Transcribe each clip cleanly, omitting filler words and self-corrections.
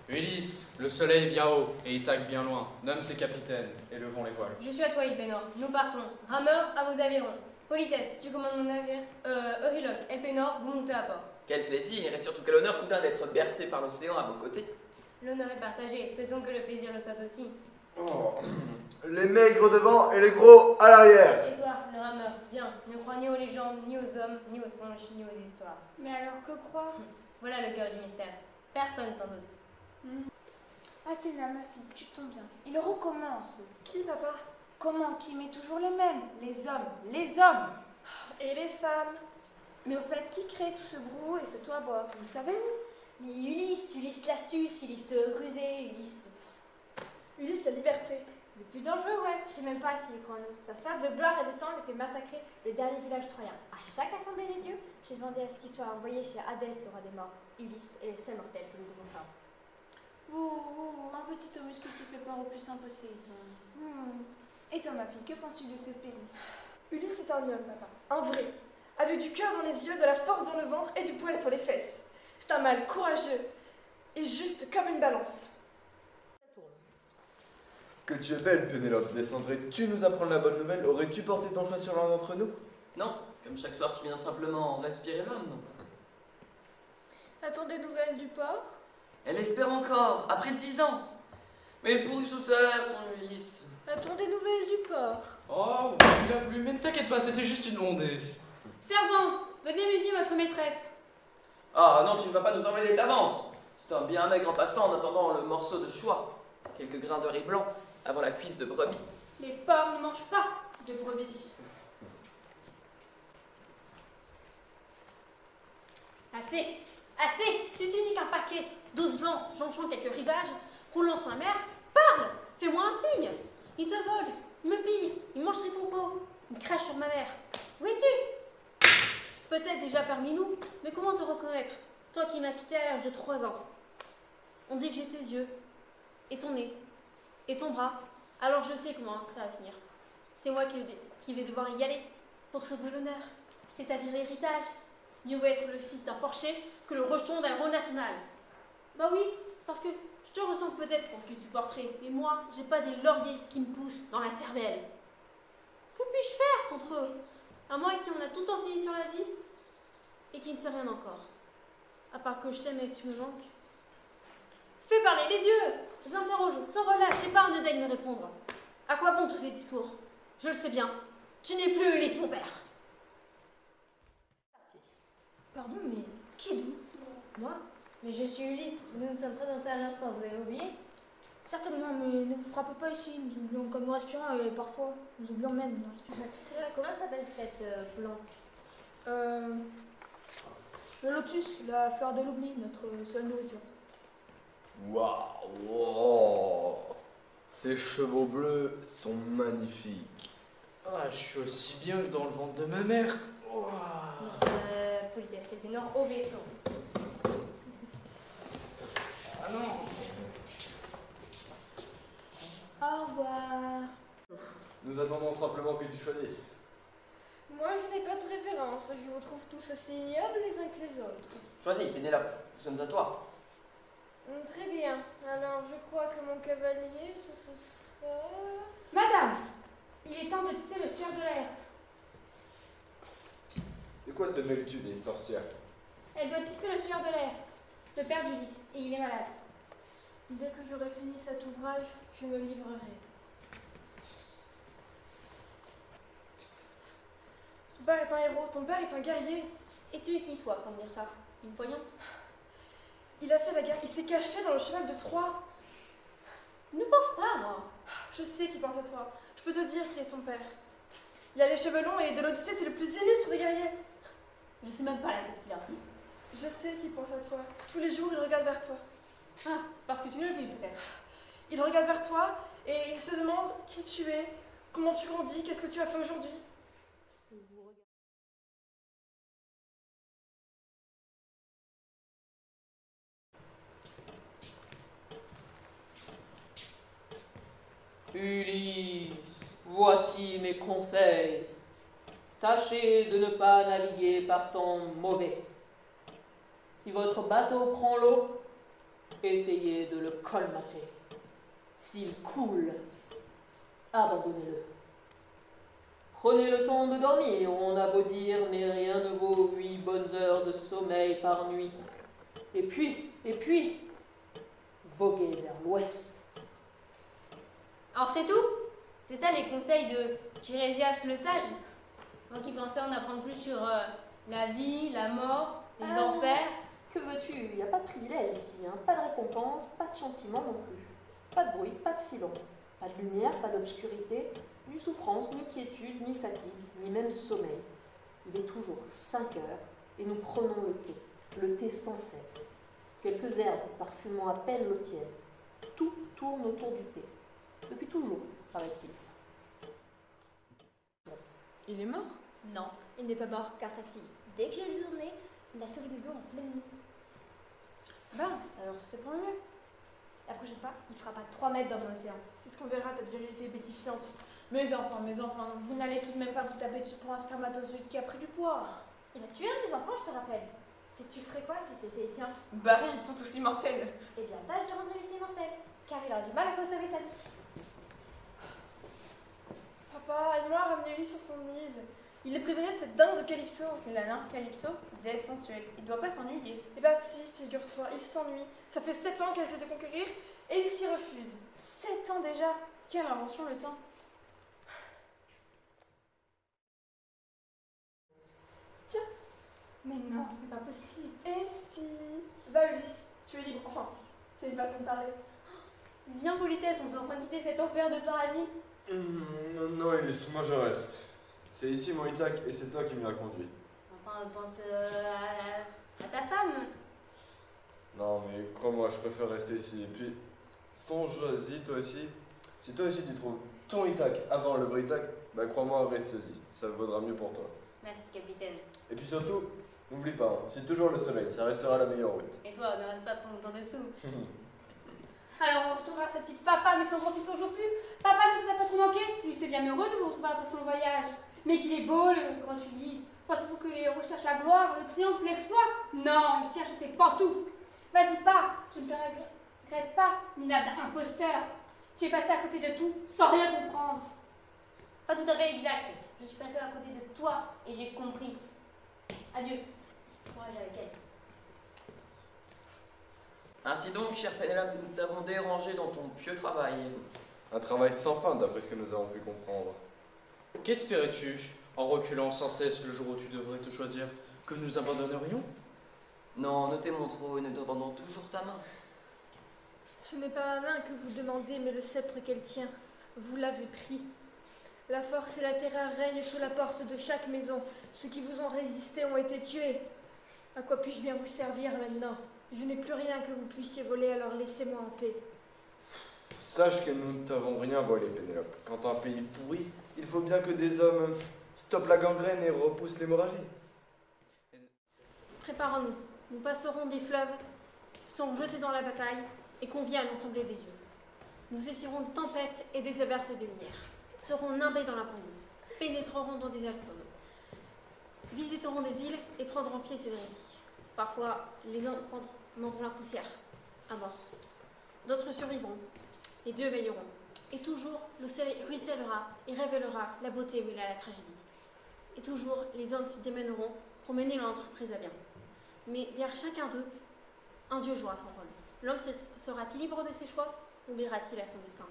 Ulysse, le soleil est bien haut et Ithaque bien loin. Nomme tes capitaines et levons les voiles. Je suis à toi, Elpénor. Nous partons. Rameurs, à vos avirons. Politesse, tu commandes mon navire. Euryloque, Elpénor, vous montez à bord. Quel plaisir et surtout quel honneur, cousin, d'être bercé par l'océan à vos côtés. L'honneur est partagé. Souhaitons que le plaisir le soit aussi. Oh. Les maigres devant et les gros à l'arrière. Et toi, le rameur, viens. Ne crois ni aux légendes, ni aux hommes, ni aux songes, ni aux histoires. Mais alors que croire? Voilà le cœur du mystère. Personne sans doute. Athéna, ma fille, tu tombes bien. Il recommence. Qui, papa? Comment? Qui? Mais toujours les mêmes. Les hommes. Les hommes. Et les femmes? Mais au fait, qui crée tout ce brouhaha et ce toit-bois? Vous le savez-vous? Mais Ulysse Lassus, Ulysse rusé, Ulysse... Ulysse, la liberté. Le plus dangereux, ouais, je sais même pas s'il croit en nous. Sa soif de gloire et de sang le fait massacrer le dernier village troyen. À chaque assemblée des dieux, j'ai demandé à ce qu'il soit envoyé chez Hadès, le roi des morts. Ulysse est le seul mortel que nous devons faire. Un petit muscule qui fait peur au puissant Poséidon. Et toi, ma fille, que penses-tu de ce pays? Ulysse est un homme, papa. Un vrai. Avec du cœur dans les yeux, de la force dans le ventre et du poil sur les fesses. C'est un mâle courageux et juste comme une balance. Que tu es belle, Pénélope. Descendrais-tu nous apprendre la bonne nouvelle? Aurais-tu porté ton choix sur l'un d'entre nous? Non, comme chaque soir tu viens simplement respirer l'homme, non? A-t-on des nouvelles du port? Elle espère encore, après 10 ans. Mais il pourrit sous terre, son Ulysse. A-t-on des nouvelles du port? Oh, il a plu, mais ne t'inquiète pas, c'était juste une ondée. Servante, venez me dire votre maîtresse. Ah non, tu ne vas pas nous enlever les avances. C'est un bien maigre en passant en attendant le morceau de choix. Quelques grains de riz blanc avant la cuisse de brebis. Les porcs ne mangent pas de brebis. Assez, assez, si tu dis qu'un paquet d'os blancs jonchant quelques rivages, roulant sur la mer, parle, fais-moi un signe. Il te vole, il me pille, il mange ton pot, il crache sur ma mère. Où es-tu? Peut-être déjà parmi nous, mais comment te reconnaître, toi qui m'as quitté à l'âge de 3 ans? On dit que j'ai tes yeux, et ton nez, et ton bras, alors je sais comment ça va finir. C'est moi qui vais devoir y aller pour sauver l'honneur, c'est-à-dire l'héritage. Mieux vaut être le fils d'un porcher que le rejeton d'un héros national. Bah oui, parce que je te ressemble peut-être pour ce que tu porterais, mais moi, j'ai pas des lauriers qui me poussent dans la cervelle. Que puis-je faire contre eux? À moi qui en a tout enseigné sur la vie et qui ne sait rien encore. À part que je t'aime et que tu me manques. Fais parler les dieux! Les interroge sans relâche et pas ne daigne me répondre. À quoi bon tous ces discours? Je le sais bien. Tu n'es plus Ulysse, mon père. Pardon, mais qui êtes-vous? Moi? Mais je suis Ulysse. Nous nous sommes présentés à l'instant, vous avez oublié? Certainement, mais ne vous frappez pas ici. Nous oublions comme nous respirons et parfois nous oublions même de respirer. Comment s'appelle cette plante? Le lotus, la fleur de l'oubli, notre seule nourriture. Waouh! Ces chevaux bleus sont magnifiques. Ah, je suis aussi bien que dans le ventre de ma mère. Wow. Politesse, Elpénor au vaisseau. Ah non. Au revoir. Nous attendons simplement que tu choisisses. Moi, je n'ai pas de préférence. Je vous trouve tous aussi ignobles les uns que les autres. Choisis, Pénélope, nous sommes à toi. Très bien. Alors, je crois que mon cavalier, ce sera... Madame, il est temps de tisser le suaire de Laerte. De quoi te mêles-tu des sorcières? Elle doit tisser le suaire de Laerte, le père d'Ulysse, et il est malade. Dès que j'aurai fini cet ouvrage, je me livrerai. Ton père est un héros, ton père est un guerrier. Et tu es qui, toi, pour me dire ça? Une poignante? Il a fait la guerre, il s'est caché dans le cheval de Troie. Ne pense pas, moi. Je sais qu'il pense à toi. Je peux te dire qu'il est ton père. Il a les cheveux longs et de l'Odyssée, c'est le plus illustre des guerriers. Je sais même pas la tête qu'il a. Je sais qu'il pense à toi. Tous les jours, il regarde vers toi. Ah, parce que tu le vis, peut-être. Il regarde vers toi et il se demande qui tu es, comment tu grandis, qu'est-ce que tu as fait aujourd'hui. Ulysse, voici mes conseils. Tâchez de ne pas naviguer par temps mauvais. Si votre bateau prend l'eau, essayez de le colmater. S'il coule, abandonnez-le. Prenez le temps de dormir, on a beau dire, mais rien ne vaut 8 bonnes heures de sommeil par nuit. Et puis, voguez vers l'ouest. Alors c'est tout? C'est ça les conseils de Tirésias le sage? Moi qui pensais en apprendre plus sur la vie, la mort, les enfers. Que veux-tu? Il n'y a pas de privilège ici, hein. Pas de récompense, pas de châtiment non plus. Pas de bruit, pas de silence. Pas de lumière, pas d'obscurité, ni souffrance, ni quiétude, ni fatigue, ni même sommeil. Il est toujours 5 heures et nous prenons le thé sans cesse. Quelques herbes parfumant à peine l'eau tiède. Tout tourne autour du thé. Depuis toujours, paraît-il. Il est mort? Non, il n'est pas mort car ta fille, dès que j'ai eu tourné, il a sauvé des eaux en pleine nuit. Ben, alors c'était pour mieux. La prochaine fois, il fera pas 3 mètres dans l'océan. C'est ce qu'on verra, ta virilité bétifiante. Mes enfants, vous n'allez tout de même pas vous taper dessus pour un spermatozoïde qui a pris du poids. Il a tué un des enfants, je te rappelle. Tu ferais quoi si c'était les tiens? Bah rien, ils sont tous immortels. Eh bien, tâche de rendre les immortels, car il aura du mal à conserver sa vie. Papa, aide-moi à ramener Ulysse sur son île. Il est prisonnier de cette dingue de Calypso. La nymphe Calypso, d'elle sensuelle. Il doit pas s'ennuyer. Eh bah si, figure-toi, il s'ennuie. Ça fait 7 ans qu'elle essaie de conquérir et il s'y refuse. 7 ans déjà. Quelle invention le temps. Tiens. Mais non, ce n'est pas possible. Et si... Va Ulysse, tu es libre. Enfin, c'est une façon de parler. Viens politesse, on peut enfin quitter cet enfer de paradis. Non, Ulysse, moi je reste. C'est ici mon Ithac et c'est toi qui me l'as conduit. Enfin, pense à ta femme. Non, mais crois-moi, je préfère rester ici. Et puis, songe-y toi aussi. Si toi aussi tu trouves ton Ithac avant le vrai Ithac, bah crois-moi, reste-y. Ça vaudra mieux pour toi. Merci, capitaine. Et puis surtout, n'oublie pas, hein, c'est toujours le soleil, ça restera la meilleure route. Et toi, ne reste pas trop longtemps dessous. Alors on retrouvera sa petite papa, mais son grand fils au chauffu. Papa ne vous a pas trop manqué. Lui, c'est bien heureux de vous retrouver après son voyage. Mais qu'il est beau, le grand Ulysse. Pensez-vous que les héros cherchent la gloire, le triomphe, l'exploit? Non, il cherche ses pantoufles. Vas-y, pars. Je ne te regrette pas, minable imposteur. Tu es passé à côté de tout, sans rien comprendre. Pas tout à fait exact. Je suis passée à côté de toi et j'ai compris. Adieu. Courage avec elle. Ainsi donc, chère Pénélope, nous t'avons dérangé dans ton pieux travail. Un travail sans fin d'après ce que nous avons pu comprendre. Qu'espérais-tu, en reculant sans cesse le jour où tu devrais te choisir, que nous abandonnerions? Non, ne t'aimons trop et nous demandons toujours ta main. Ce n'est pas ma main que vous demandez, mais le sceptre qu'elle tient. Vous l'avez pris. La force et la terreur règnent sous la porte de chaque maison. Ceux qui vous ont résisté ont été tués. À quoi puis-je bien vous servir maintenant? Je n'ai plus rien que vous puissiez voler, alors laissez-moi en paix. Sache que nous ne t'avons rien volé, Pénélope. Quand un pays pourrit, il faut bien que des hommes stoppent la gangrène et repoussent l'hémorragie. Préparons-nous. Nous passerons des fleuves, serons jetés dans la bataille et conviés à l'ensemble des dieux. Nous essuierons des tempêtes et des averses de lumière. Serons nimbés dans la brume. Pénétrerons dans des alcôves. Visiterons des îles et prendrons pied sur les récifs. Parfois, les uns prendront la poussière, à mort. D'autres survivront. Les dieux veilleront. Et toujours, le soleil ruissellera et révélera la beauté où il a la tragédie. Et toujours, les hommes se démèneront pour mener l'entreprise à bien. Mais derrière chacun d'eux, un dieu jouera son rôle. L'homme sera-t-il libre de ses choix ou obéira-t-il à son destin?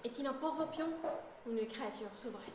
Est-il un pauvre pion ou une créature souveraine?